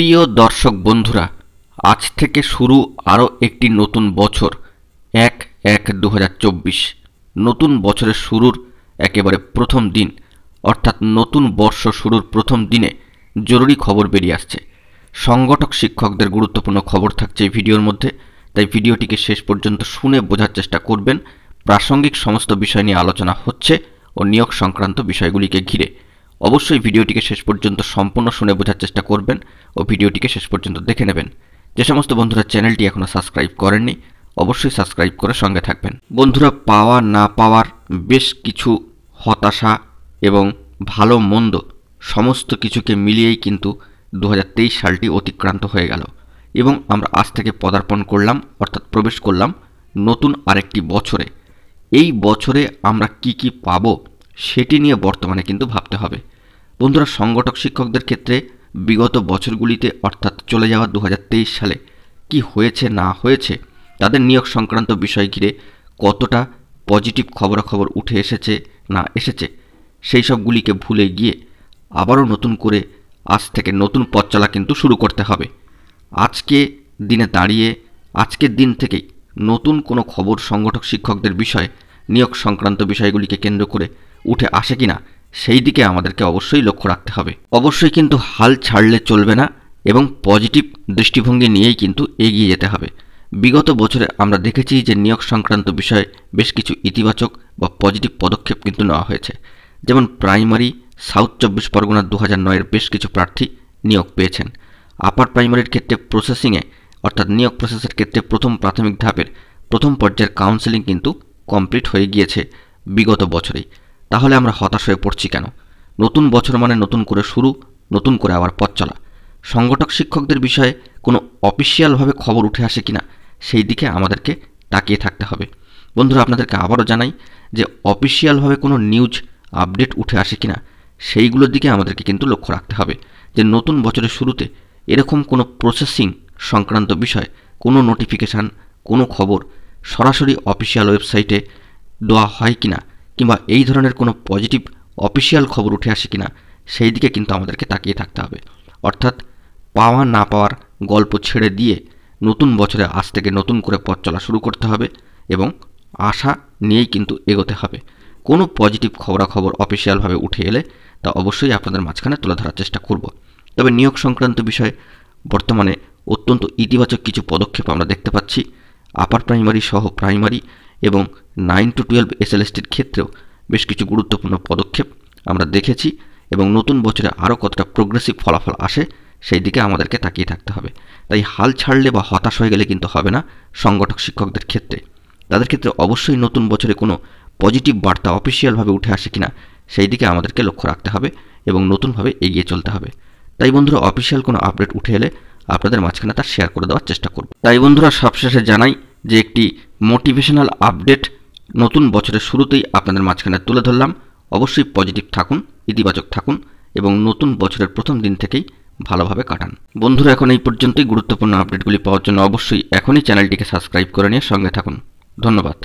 প্রিয় দর্শক বন্ধুরা, আজ থেকে শুরু আরও একটি নতুন বছর ১/১/২০২৪। নতুন বছরের শুরুর একেবারে প্রথম দিন অর্থাৎ নতুন বর্ষ শুরুর প্রথম দিনে জরুরি খবর বেরিয়ে আসছে। সংগঠক শিক্ষকদের গুরুত্বপূর্ণ খবর থাকছে এই ভিডিওর মধ্যে, তাই ভিডিওটিকে শেষ পর্যন্ত শুনে বোঝার চেষ্টা করবেন। প্রাসঙ্গিক সমস্ত বিষয় নিয়ে আলোচনা হচ্ছে ও নিয়োগ সংক্রান্ত বিষয়গুলিকে ঘিরে। অবশ্যই ভিডিওটিকে শেষ পর্যন্ত সম্পূর্ণ শুনে বোঝার চেষ্টা করবেন ও ভিডিওটিকে শেষ পর্যন্ত দেখে নেবেন। যে সমস্ত বন্ধুরা চ্যানেলটি এখনও সাবস্ক্রাইব করেননি, অবশ্যই সাবস্ক্রাইব করে সঙ্গে থাকবেন। বন্ধুরা, পাওয়া না পাওয়ার বেশ কিছু হতাশা এবং ভালো মন্দ সমস্ত কিছুকে মিলিয়েই কিন্তু 2023 সালটি অতিক্রান্ত হয়ে গেল এবং আমরা আজ থেকে পদার্পণ করলাম অর্থাৎ প্রবেশ করলাম নতুন আরেকটি বছরে। এই বছরে আমরা কি কি পাবো সেটি নিয়ে বর্তমানে কিন্তু ভাবতে হবে। বন্ধুরা, সংগঠক শিক্ষকদের ক্ষেত্রে বিগত বছরগুলিতে অর্থাৎ চলে যাওয়া 2023 সালে কি হয়েছে না হয়েছে, তাদের নিয়োগ সংক্রান্ত বিষয় ঘিরে কতটা পজিটিভ খবরাখবর উঠে এসেছে না এসেছে, সেই সবগুলিকে ভুলে গিয়ে আবারও নতুন করে আজ থেকে নতুন পথ চলা কিন্তু শুরু করতে হবে। আজকে দিনে দাঁড়িয়ে আজকের দিন থেকেই নতুন কোনো খবর সংগঠক শিক্ষকদের বিষয়ে নিয়োগ সংক্রান্ত বিষয়গুলিকে কেন্দ্র করে উঠে আসে কিনা সেই দিকে আমাদেরকে অবশ্যই লক্ষ্য রাখতে হবে। অবশ্যই কিন্তু হাল ছাড়লে চলবে না এবং পজিটিভ দৃষ্টিভঙ্গি নিয়েই কিন্তু এগিয়ে যেতে হবে। বিগত বছরে আমরা দেখেছি যে নিয়োগ সংক্রান্ত বিষয়ে বেশ কিছু ইতিবাচক বা পজিটিভ পদক্ষেপ কিন্তু নেওয়া হয়েছে। যেমন প্রাইমারি সাউথ 24 পরগনা 2009-এর বেশ কিছু প্রার্থী নিয়োগ পেয়েছেন। আপার প্রাইমারির ক্ষেত্রে প্রসেসিংয়ে অর্থাৎ নিয়োগ প্রসেসের ক্ষেত্রে প্রথম প্রাথমিক ধাপের প্রথম পর্যায়ের কাউন্সেলিং কিন্তু কমপ্লিট হয়ে গিয়েছে বিগত বছরেই। তাহলে আমরা হতাশ হয়ে পড়ছি কেন? নতুন বছর মানে নতুন করে শুরু, নতুন করে আবার পথ চলা। সংগঠক শিক্ষকদের বিষয়ে কোনো অফিসিয়ালভাবে খবর উঠে আসে কিনা সেই দিকে আমাদেরকে তাকিয়ে থাকতে হবে। বন্ধুরা, আপনাদেরকে আবারও জানাই যে অফিসিয়ালভাবে কোনো নিউজ আপডেট উঠে আসে কিনা সেইগুলোর দিকে আমাদেরকে কিন্তু লক্ষ্য রাখতে হবে। যে নতুন বছরের শুরুতে এরকম কোনো প্রসেসিং সংক্রান্ত বিষয়, কোনো নোটিফিকেশান, কোনো খবর সরাসরি অফিসিয়াল ওয়েবসাইটে দেওয়া হয় কিনা কিংবা এই ধরনের কোনো পজিটিভ অফিসিয়াল খবর উঠে আসে কিনা সেই দিকে কিন্তু আমাদেরকে তাকিয়ে থাকতে হবে। অর্থাৎ পাওয়া না পাওয়ার গল্প ছেড়ে দিয়ে নতুন বছরে আজ থেকে নতুন করে পথ চলা শুরু করতে হবে এবং আশা নিয়েই কিন্তু এগোতে হবে। কোনো পজিটিভ খবরাখবর অফিসিয়ালভাবে উঠে এলে তা অবশ্যই আপনাদের মাঝখানে তুলে ধরার চেষ্টা করব। তবে নিয়োগ সংক্রান্ত বিষয়ে বর্তমানে অত্যন্ত ইতিবাচক কিছু পদক্ষেপ আমরা দেখতে পাচ্ছি। আপার প্রাইমারি সহ প্রাইমারি এবং 9 to 12 SLSTর ক্ষেত্রেও বেশ কিছু গুরুত্বপূর্ণ পদক্ষেপ আমরা দেখেছি এবং নতুন বছরে আরও কতটা প্রোগ্রেসিভ ফলাফল আসে সেই দিকে আমাদেরকে তাকিয়ে থাকতে হবে। তাই হাল ছাড়লে বা হতাশ হয়ে গেলে কিন্তু হবে না সংগঠক শিক্ষকদের ক্ষেত্রে। তাদের ক্ষেত্রে অবশ্যই নতুন বছরে কোনো পজিটিভ বার্তা অফিসিয়ালভাবে উঠে আসে কিনা সেই দিকে আমাদেরকে লক্ষ্য রাখতে হবে এবং নতুনভাবে এগিয়ে চলতে হবে। তাই বন্ধুরা, অফিসিয়াল কোনো আপডেট উঠে এলে আপনাদের মাঝখানে তার শেয়ার করে দেওয়ার চেষ্টা করব। তাই বন্ধুরা, সবশেষে জানাই যে একটি মোটিভেশনাল আপডেট নতুন বছরের শুরুতেই আপনাদের মাঝখানে তুলে ধরলাম। অবশ্যই পজিটিভ থাকুন, ইতিবাচক থাকুন এবং নতুন বছরের প্রথম দিন থেকেই ভালোভাবে কাটান। বন্ধুরা, এখন এই পর্যন্তই। গুরুত্বপূর্ণ আপডেটগুলি পাওয়ার জন্য অবশ্যই এখনই চ্যানেলটিকে সাবস্ক্রাইব করে নিয়ে সঙ্গে থাকুন। ধন্যবাদ।